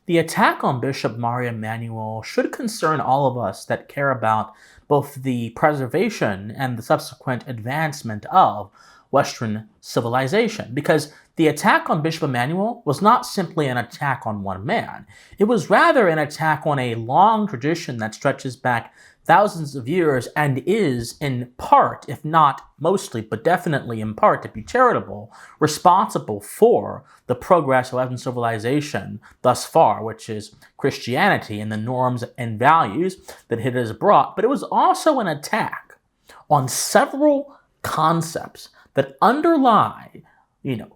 The attack on Bishop Mar Emmanuel should concern all of us that care about both the preservation and the subsequent advancement of Western civilization, because the attack on Bishop Emmanuel was not simply an attack on one man. It was rather an attack on a long tradition that stretches back thousands of years and is, in part, if not mostly, but definitely in part, to be charitable, responsible for the progress of Western civilization thus far, which is Christianity and the norms and values that it has brought. But it was also an attack on several concepts that underlie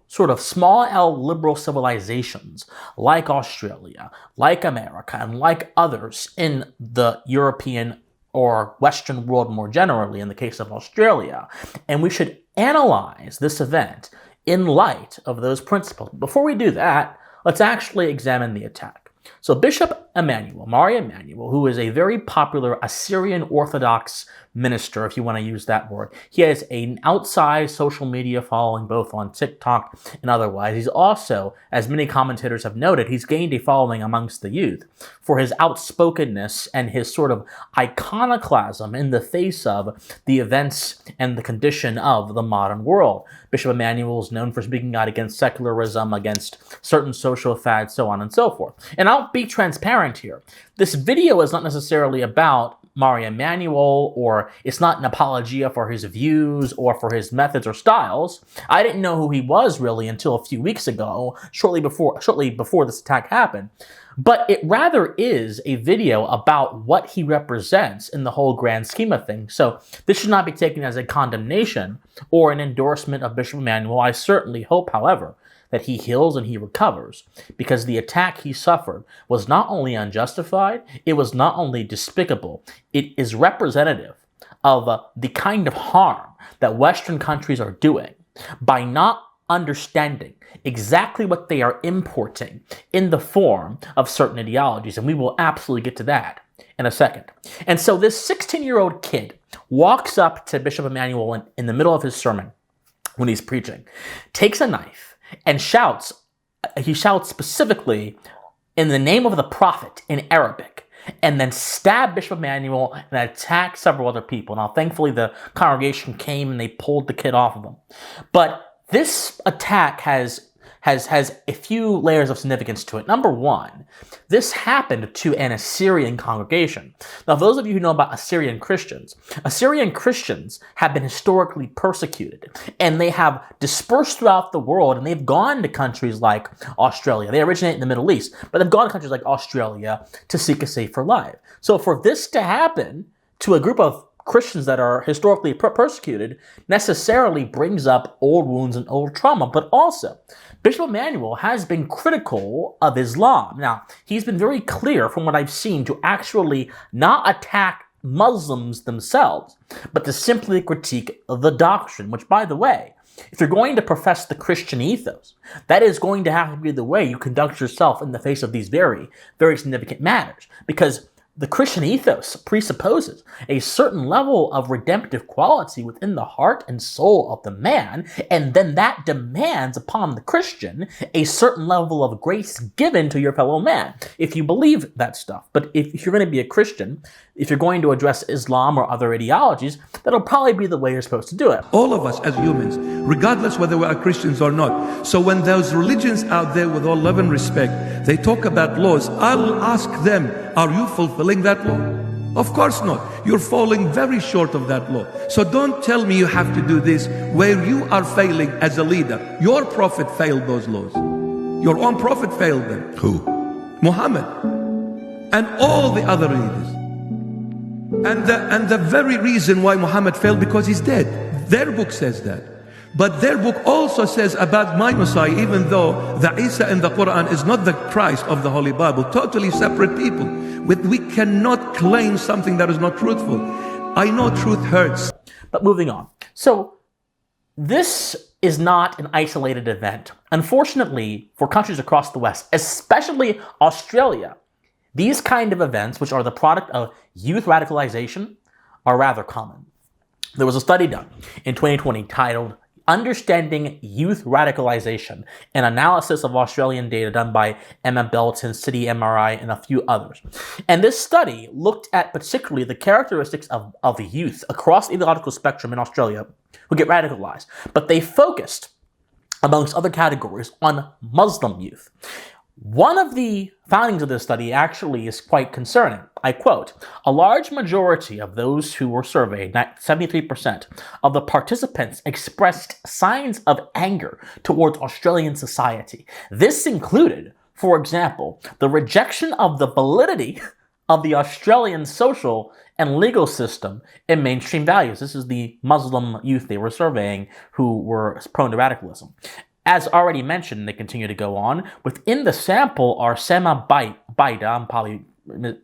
sort of small L liberal civilizations like Australia, like America, and like others in the European or Western world more generally, in the case of Australia. And we should analyze this event in light of those principles. Before we do that, let's actually examine the attack. So Bishop Emmanuel, Mar Emmanuel, who is a very popular Assyrian Orthodox minister, if you want to use that word. He has an outsized social media following both on TikTok and otherwise. He's also, as many commentators have noted, he's gained a following amongst the youth for his outspokenness and his sort of iconoclasm in the face of the events and the condition of the modern world. Bishop Emmanuel is known for speaking out against secularism, against certain social fads, so on and so forth. And I'll be transparent here. This video is not necessarily about Mar Emmanuel, or it's not an apologia for his views or for his methods or styles. I didn't know who he was really until a few weeks ago, shortly before this attack happened. But it rather is a video about what he represents in the whole grand scheme of things. So this should not be taken as a condemnation or an endorsement of Bishop Emmanuel. I certainly hope, however, that he heals and he recovers, because the attack he suffered was not only unjustified, it was not only despicable, it is representative of the kind of harm that Western countries are doing by not understanding exactly what they are importing in the form of certain ideologies, and we will absolutely get to that in a second. And so this 16-year-old kid walks up to Bishop Emmanuel in the middle of his sermon when he's preaching, takes a knife, and he shouts specifically in the name of the prophet in Arabic, and then stabbed Bishop Emmanuel and attacked several other people. Now, thankfully, the congregation came and they pulled the kid off of him. But this attack has a few layers of significance to it. Number one, this happened to an Assyrian congregation. Now, those of you who know about Assyrian Christians have been historically persecuted, and they have dispersed throughout the world, and they've gone to countries like Australia. They originate in the Middle East, but they've gone to countries like Australia to seek a safer life. So for this to happen to a group of Christians that are historically persecuted necessarily brings up old wounds and old trauma, but also Bishop Emmanuel has been critical of Islam. Now, he's been very clear from what I've seen to actually not attack Muslims themselves, but to simply critique the doctrine, which, by the way, if you're going to profess the Christian ethos, that is going to have to be the way you conduct yourself in the face of these very, very significant matters, because the Christian ethos presupposes a certain level of redemptive quality within the heart and soul of the man, and then that demands upon the Christian a certain level of grace given to your fellow man, if you believe that stuff. But if you're going to be a Christian, if you're going to address Islam or other ideologies, that'll probably be the way you're supposed to do it. All of us as humans, regardless whether we are Christians or not. So when those religions out there, with all love and respect, they talk about laws, I'll ask them, are you fulfilling that law? Of course not. You're falling very short of that law. So don't tell me you have to do this where you are failing as a leader. Your prophet failed those laws. Your own prophet failed them. Who? Muhammad. And all the other leaders. And the very reason why Muhammad failed, because he's dead. Their book says that. But their book also says about my Messiah, even though the Isa in the Quran is not the Christ of the Holy Bible, totally separate people. We cannot claim something that is not truthful. I know truth hurts. But moving on. So this is not an isolated event. Unfortunately, for countries across the West, especially Australia, these kind of events, which are the product of youth radicalization, are rather common. There was a study done in 2020 titled Understanding Youth Radicalization, an analysis of Australian data done by Emma Belton, City MRI, and a few others. And this study looked at particularly the characteristics of youth across the ideological spectrum in Australia who get radicalized. But they focused, amongst other categories, on Muslim youth. One of the findings of this study actually is quite concerning. I quote, "A large majority of those who were surveyed, 73% of the participants, expressed signs of anger towards Australian society. This included, for example, the rejection of the validity of the Australian social and legal system and mainstream values." This is the Muslim youth they were surveying who were prone to radicalism. As already mentioned, they continue to go on. Within the sample are Sema Baida, I'm probably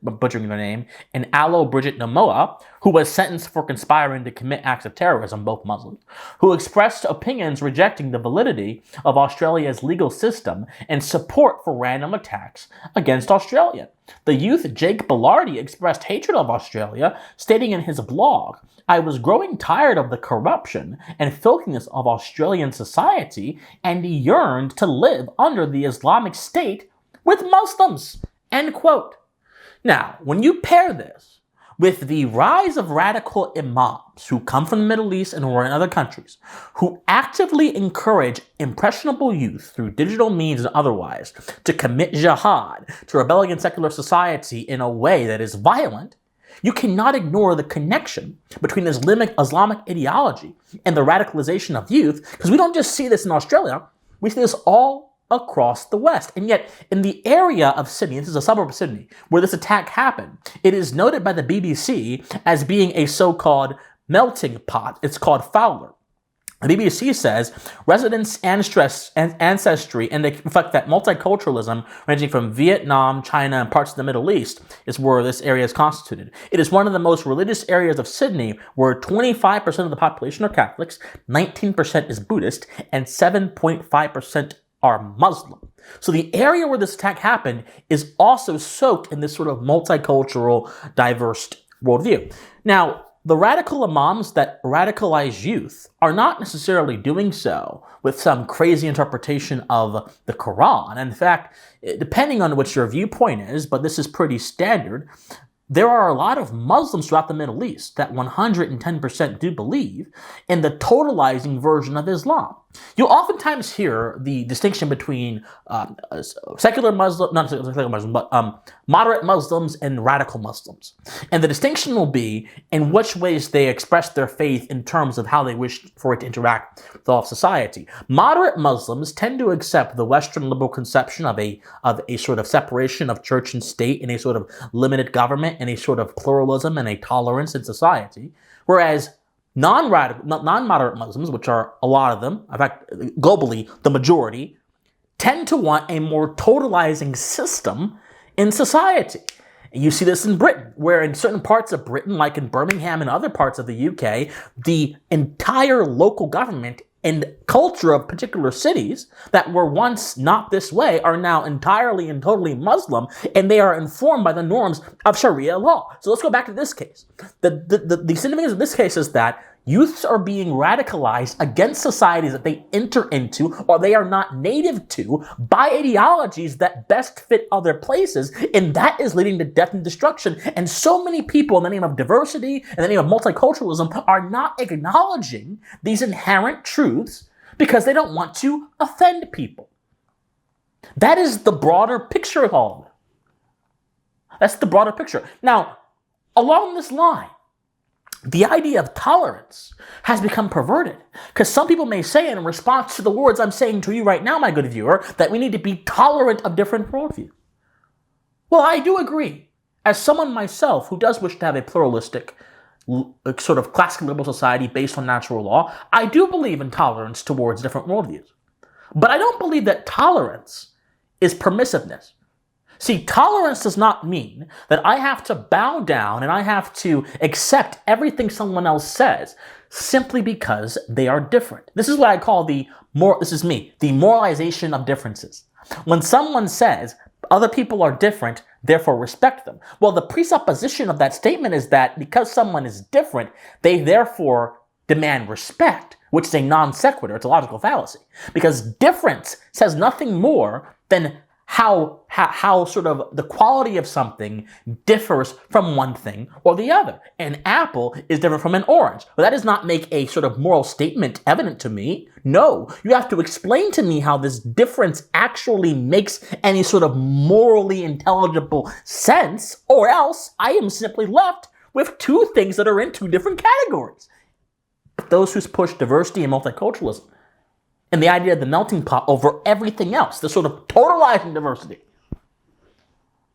butchering their name, and Alo Bridget Namoa, who was sentenced for conspiring to commit acts of terrorism, both Muslims, who expressed opinions rejecting the validity of Australia's legal system and support for random attacks against Australia. The youth Jake Bellardi expressed hatred of Australia, stating in his blog, "I was growing tired of the corruption and filthiness of Australian society and yearned to live under the Islamic State with Muslims." End quote. Now, when you pair this with the rise of radical imams who come from the Middle East and who are in other countries, who actively encourage impressionable youth through digital means and otherwise to commit jihad, to rebel against secular society in a way that is violent, you cannot ignore the connection between Islamic ideology and the radicalization of youth, because we don't just see this in Australia, we see this all across the West. And yet, in the area of Sydney, this is a suburb of Sydney, where this attack happened, it is noted by the BBC as being a so-called melting pot. It's called Fowler. The BBC says residents' ancestry and the fact that multiculturalism ranging from Vietnam, China, and parts of the Middle East is where this area is constituted. It is one of the most religious areas of Sydney, where 25% of the population are Catholics, 19% is Buddhist, and 7.5% are Muslim. So the area where this attack happened is also soaked in this sort of multicultural, diverse worldview. Now, the radical imams that radicalize youth are not necessarily doing so with some crazy interpretation of the Quran. In fact, depending on what your viewpoint is, but this is pretty standard, there are a lot of Muslims throughout the Middle East that 110% do believe in the totalizing version of Islam. You'll oftentimes hear the distinction between secular Muslims, not secular Muslims, but moderate Muslims and radical Muslims. And the distinction will be in which ways they express their faith in terms of how they wish for it to interact with all of society. Moderate Muslims tend to accept the Western liberal conception of a sort of separation of church and state and a sort of limited government and a sort of pluralism and a tolerance in society, whereas non-moderate Muslims, which are a lot of them, in fact, globally, the majority, tend to want a more totalizing system in society. And you see this in Britain, where in certain parts of Britain, like in Birmingham and other parts of the UK, the entire local government and culture of particular cities that were once not this way are now entirely and totally Muslim, and they are informed by the norms of Sharia law. So let's go back to this case. The significance of this case is that youths are being radicalized against societies that they enter into or they are not native to by ideologies that best fit other places, and that is leading to death and destruction. And so many people in the name of diversity, in the name of multiculturalism, are not acknowledging these inherent truths because they don't want to offend people. That is the broader picture of all of it. That's the broader picture. Now, along this line, the idea of tolerance has become perverted, because some people may say in response to the words I'm saying to you right now, my good viewer, that we need to be tolerant of different worldviews. Well, I do agree. As someone myself who does wish to have a pluralistic sort of classical liberal society based on natural law, I do believe in tolerance towards different worldviews. But I don't believe that tolerance is permissiveness. See, tolerance does not mean that I have to bow down and I have to accept everything someone else says simply because they are different. This is what I call the moralization of differences. When someone says other people are different, therefore respect them. Well, the presupposition of that statement is that because someone is different, they therefore demand respect. which is a non sequitur. It's a logical fallacy. Because difference says nothing more than how sort of the quality of something differs from one thing or the other. An apple is different from an orange. But that does not make a sort of moral statement evident to me. No, you have to explain to me how this difference actually makes any sort of morally intelligible sense, or else I am simply left with two things that are in two different categories. Those who push diversity and multiculturalism, and the idea of the melting pot over everything else, the sort of totalizing diversity,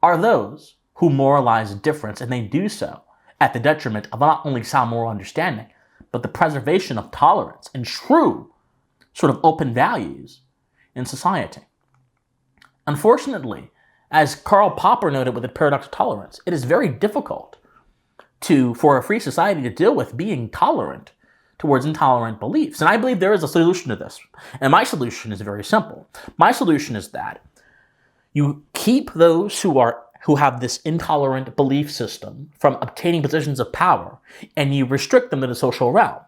are those who moralize difference, and they do so at the detriment of not only sound moral understanding, but the preservation of tolerance and true sort of open values in society. Unfortunately, as Karl Popper noted with the paradox of tolerance, it is very difficult for a free society to deal with being tolerant towards intolerant beliefs. And I believe there is a solution to this. And my solution is very simple. My solution is that you keep those who have this intolerant belief system from obtaining positions of power, and you restrict them to the social realm.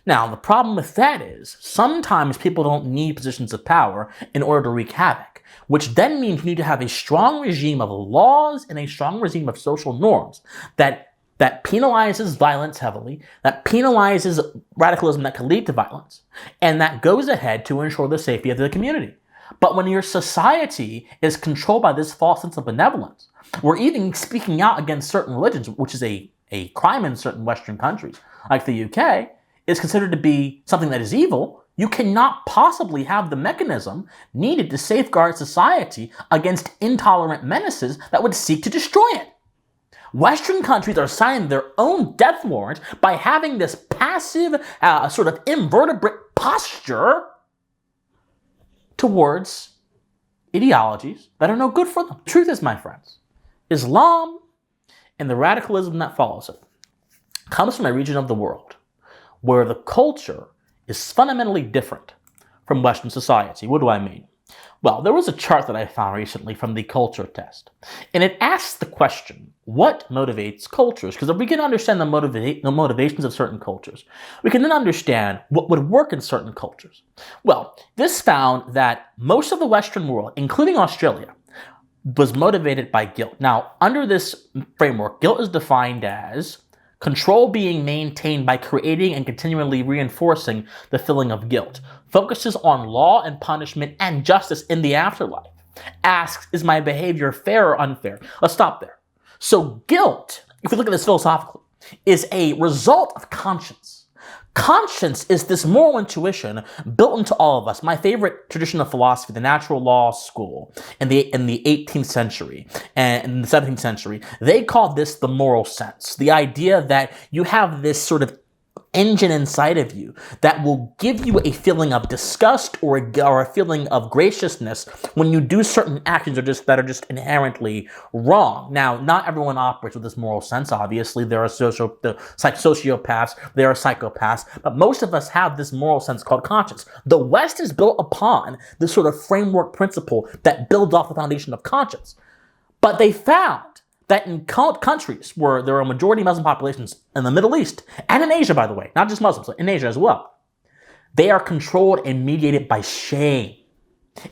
Now, the problem with that is sometimes people don't need positions of power in order to wreak havoc, which then means you need to have a strong regime of laws and a strong regime of social norms that penalizes violence heavily, that penalizes radicalism that can lead to violence, and that goes ahead to ensure the safety of the community. But when your society is controlled by this false sense of benevolence, or even speaking out against certain religions, which is a crime in certain Western countries, like the UK, is considered to be something that is evil, you cannot possibly have the mechanism needed to safeguard society against intolerant menaces that would seek to destroy it. Western countries are signing their own death warrant by having this passive, sort of invertebrate posture towards ideologies that are no good for them. The truth is, my friends, Islam and the radicalism that follows it comes from a region of the world where the culture is fundamentally different from Western society. What do I mean? Well, there was a chart that I found recently from the culture test, and it asks the question, what motivates cultures? Because if we can understand the motivations of certain cultures, we can then understand what would work in certain cultures. Well, this found that most of the Western world, including Australia, was motivated by guilt. Now, under this framework, guilt is defined as control being maintained by creating and continually reinforcing the feeling of guilt. Focuses on law and punishment and justice in the afterlife. Asks, is my behavior fair or unfair? Let's stop there. So guilt, if we look at this philosophically, is a result of conscience. Conscience is this moral intuition built into all of us. My favorite tradition of philosophy, the natural law school, in the 18th century and in the 17th century, they called this the moral sense. The idea that you have this sort of engine inside of you that will give you a feeling of disgust or a feeling of graciousness when you do certain actions that are just inherently wrong. Now, not everyone operates with this moral sense, obviously. There are sociopaths, there are psychopaths, but most of us have this moral sense called conscience. The West is built upon this sort of framework principle that builds off the foundation of conscience. But they found that in countries where there are majority Muslim populations in the Middle East, and in Asia, by the way, not just Muslims, but in Asia as well, they are controlled and mediated by shame.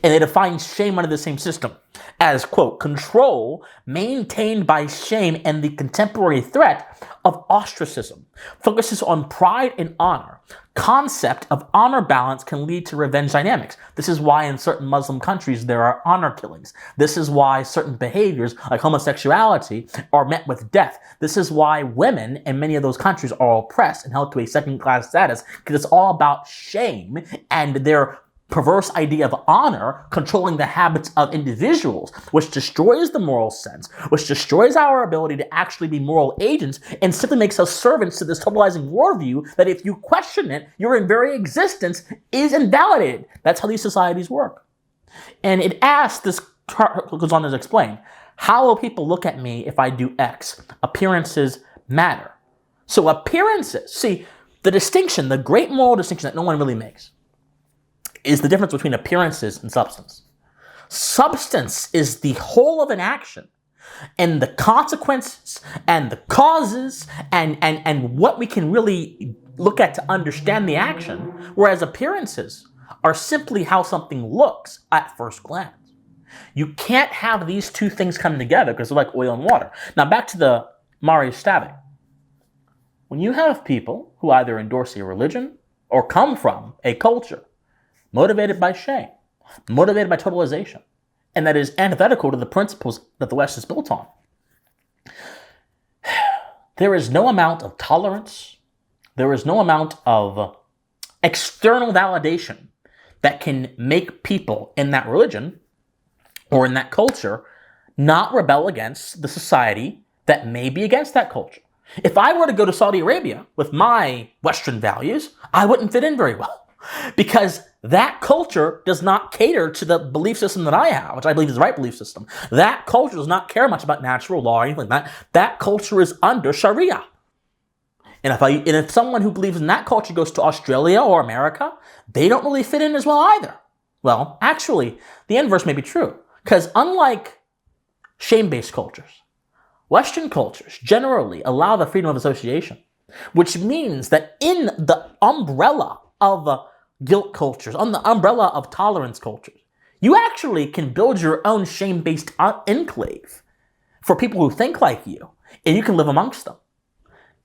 And they define shame under the same system as, quote, control maintained by shame and the contemporary threat of ostracism. Focuses on pride and honor. Concept of honor balance can lead to revenge dynamics. This is why in certain Muslim countries there are honor killings. This is why certain behaviors like homosexuality are met with death. This is why women in many of those countries are oppressed and held to a second-class status, because it's all about shame and their perverse idea of honor controlling the habits of individuals, which destroys the moral sense, which destroys our ability to actually be moral agents, and simply makes us servants to this totalizing worldview that if you question it, your very existence is invalidated. That's how these societies work. And it asks, this goes on to explain, how will people look at me if I do X? Appearances matter. So appearances, see, the distinction, the great moral distinction that no one really makes, is the difference between appearances and substance. Substance is the whole of an action, and the consequences and the causes and what we can really look at to understand the action, whereas appearances are simply how something looks at first glance. You can't have these two things come together because they're like oil and water. Now back to the Mari stabbing. When you have people who either endorse a religion or come from a culture motivated by shame, motivated by totalization, and that is antithetical to the principles that the West is built on, there is no amount of tolerance, there is no amount of external validation that can make people in that religion or in that culture not rebel against the society that may be against that culture. If I were to go to Saudi Arabia with my Western values, I wouldn't fit in very well because that culture does not cater to the belief system that I have, which I believe is the right belief system. That culture does not care much about natural law or anything like that. That culture is under Sharia. And if someone who believes in that culture goes to Australia or America, they don't really fit in as well either. Well, actually, the inverse may be true. Because unlike shame-based cultures, Western cultures generally allow the freedom of association, which means that in the umbrella of guilt cultures, on the umbrella of tolerance cultures, you actually can build your own shame-based enclave for people who think like you, and you can live amongst them.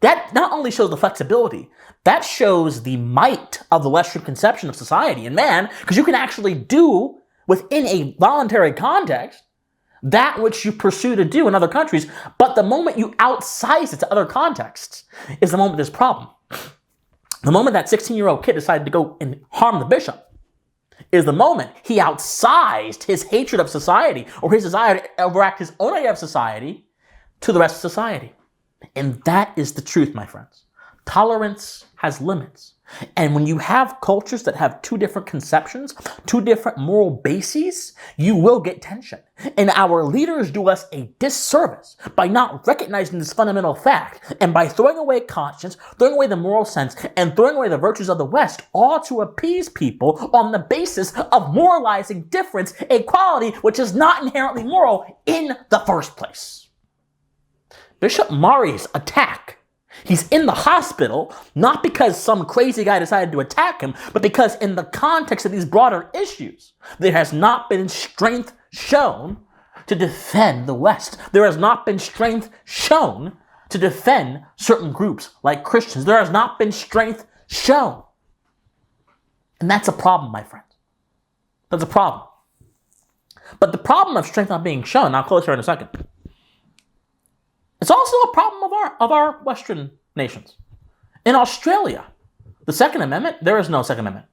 That not only shows the flexibility, that shows the might of the Western conception of society and man, because you can actually do within a voluntary context that which you pursue to do in other countries, but the moment you outsize it to other contexts is the moment there's a problem. The moment that 16-year-old kid decided to go and harm the bishop is the moment he outsized his hatred of society or his desire to overact his own idea of society to the rest of society. And that is the truth, my friends. Tolerance has limits. And when you have cultures that have two different conceptions, two different moral bases, you will get tension. And our leaders do us a disservice by not recognizing this fundamental fact and by throwing away conscience, throwing away the moral sense, and throwing away the virtues of the West, all to appease people on the basis of moralizing difference, a quality which is not inherently moral in the first place. Bishop Mari's attack, he's in the hospital, not because some crazy guy decided to attack him, but because in the context of these broader issues, there has not been strength shown to defend the West. There has not been strength shown to defend certain groups like Christians. There has not been strength shown. And that's a problem, my friends. That's a problem. But the problem of strength not being shown, I'll close here in a second, it's also a problem of our Western nations. In Australia, the Second Amendment, there is no Second Amendment.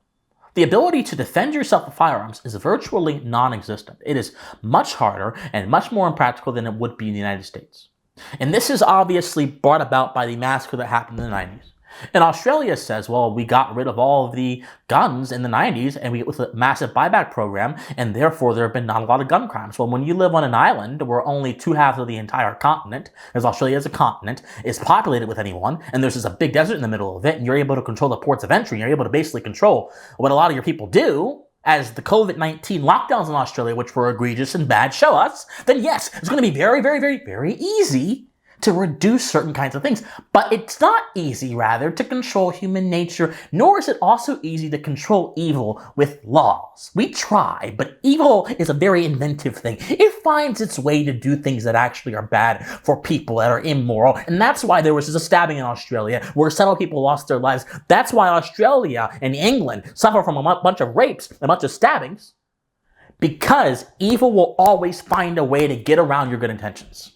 The ability to defend yourself with firearms is virtually non-existent. It is much harder and much more impractical than it would be in the United States. And this is obviously brought about by the massacre that happened in the 90s. And Australia says, well, we got rid of all of the guns in the 90s and with a massive buyback program, and therefore there have been not a lot of gun crimes. Well, when you live on an island where only 2/2 of the entire continent, as Australia is a continent, is populated with anyone, and there's just a big desert in the middle of it, and you're able to control the ports of entry, and you're able to basically control what a lot of your people do, as the COVID-19 lockdowns in Australia, which were egregious and bad, show us, then yes, it's going to be very, very, very, very easy to reduce certain kinds of things. But it's not easy, rather, to control human nature, nor is it also easy to control evil with laws. We try, but evil is a very inventive thing. It finds its way to do things that actually are bad for people, that are immoral, and that's why there was a stabbing in Australia where several people lost their lives. That's why Australia and England suffer from a bunch of rapes, a bunch of stabbings, because evil will always find a way to get around your good intentions.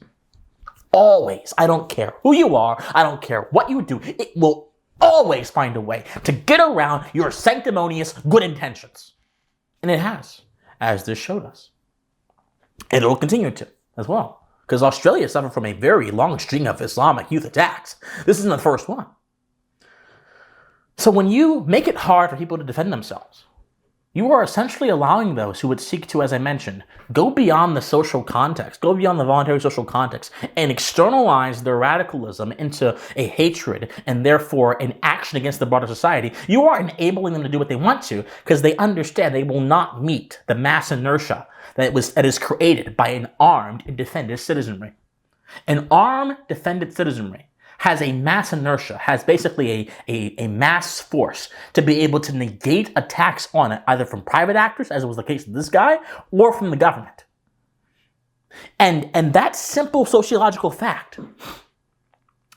Always. I don't care who you are. I don't care what you do. It will always find a way to get around your sanctimonious good intentions. And it has, as this showed us. And it will continue to as well. Because Australia suffered from a very long string of Islamic youth attacks. This isn't the first one. So when you make it hard for people to defend themselves, you are essentially allowing those who would seek to, as I mentioned, go beyond the social context, go beyond the voluntary social context, and externalize their radicalism into a hatred and therefore an action against the broader society. You are enabling them to do what they want to because they understand they will not meet the mass inertia that is created by an armed and defended citizenry. An armed, defended citizenry has a mass inertia, has basically a mass force to be able to negate attacks on it, either from private actors, as was the case with this guy, or from the government. And that simple sociological fact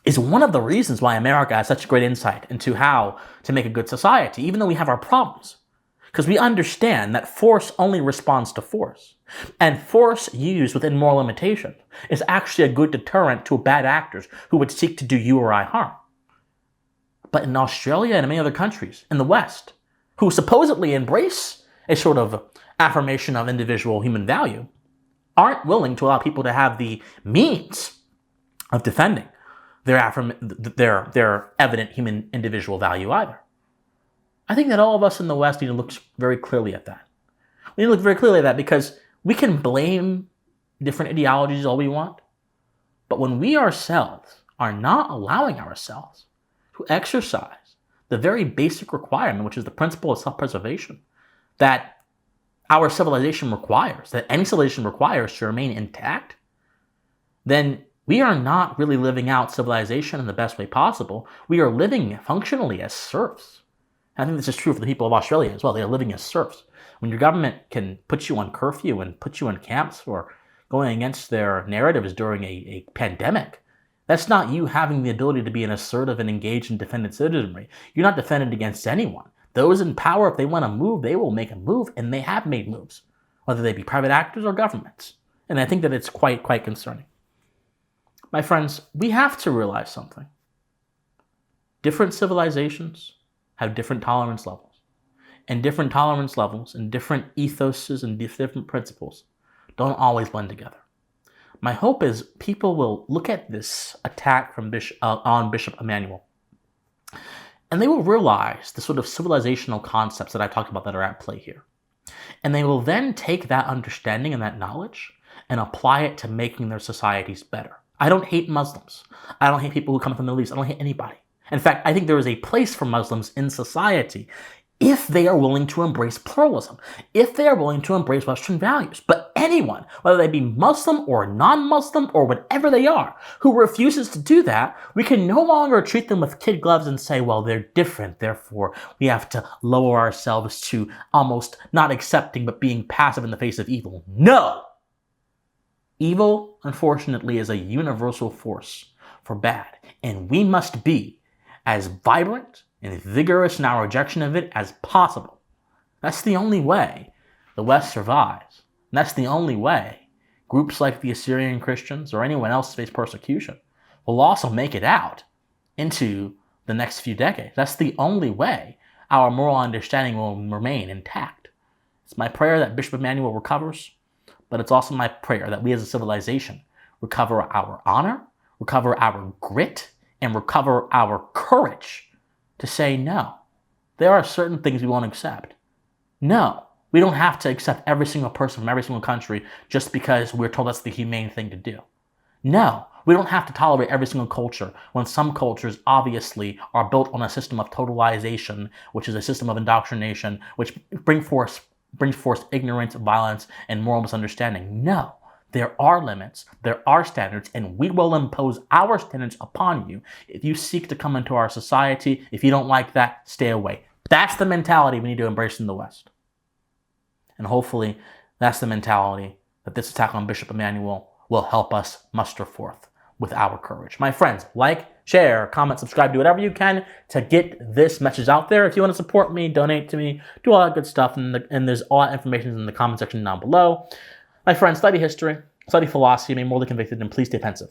is one of the reasons why America has such great insight into how to make a good society, even though we have our problems. Because we understand that force only responds to force. And force used within moral limitation is actually a good deterrent to bad actors who would seek to do you or I harm. But in Australia and many other countries in the West, who supposedly embrace a sort of affirmation of individual human value, aren't willing to allow people to have the means of defending their evident human individual value either. I think that all of us in the West need to look very clearly at that. We need to look very clearly at that because we can blame different ideologies all we want, but when we ourselves are not allowing ourselves to exercise the very basic requirement, which is the principle of self-preservation, that our civilization requires, that any civilization requires to remain intact, then we are not really living out civilization in the best way possible. We are living functionally as serfs. I think this is true for the people of Australia as well. They are living as serfs. When your government can put you on curfew and put you in camps for going against their narratives during a pandemic, that's not you having the ability to be an assertive and engaged and defended citizenry. You're not defended against anyone. Those in power, if they want to move, they will make a move, and they have made moves, whether they be private actors or governments. And I think that it's quite concerning. My friends, we have to realize something. Different civilizations have different tolerance levels. And different tolerance levels and different ethoses and different principles don't always blend together. My hope is people will look at this attack from on Bishop Emmanuel, and they will realize the sort of civilizational concepts that I talked about that are at play here. And they will then take that understanding and that knowledge and apply it to making their societies better. I don't hate Muslims. I don't hate people who come from the Middle East. I don't hate anybody. In fact, I think there is a place for Muslims in society if they are willing to embrace pluralism, if they are willing to embrace Western values. But anyone, whether they be Muslim or non-Muslim or whatever they are, who refuses to do that, we can no longer treat them with kid gloves and say, well, they're different, therefore we have to lower ourselves to almost not accepting but being passive in the face of evil. No! Evil, unfortunately, is a universal force for bad, and we must be as vibrant and vigorous in our rejection of it as possible. That's the only way the West survives. And that's the only way groups like the Assyrian Christians or anyone else face persecution will also make it out into the next few decades. That's the only way our moral understanding will remain intact. It's my prayer that Bishop Emmanuel recovers, but it's also my prayer that we as a civilization recover our honor, recover our grit, and recover our courage to say no. There are certain things we won't accept. No, we don't have to accept every single person from every single country just because we're told that's the humane thing to do. No, we don't have to tolerate every single culture when some cultures obviously are built on a system of totalization, which is a system of indoctrination, which brings forth ignorance, violence, and moral misunderstanding. No. There are limits, there are standards, and we will impose our standards upon you if you seek to come into our society. If you don't like that, stay away. That's the mentality we need to embrace in the West. And hopefully, that's the mentality that this attack on Bishop Emmanuel will help us muster forth with our courage. My friends, like, share, comment, subscribe, do whatever you can to get this message out there. If you want to support me, donate to me, do all that good stuff, and there's all that information in the comment section down below. My friends, study history, study philosophy, be morally convicted, and please stay pensive.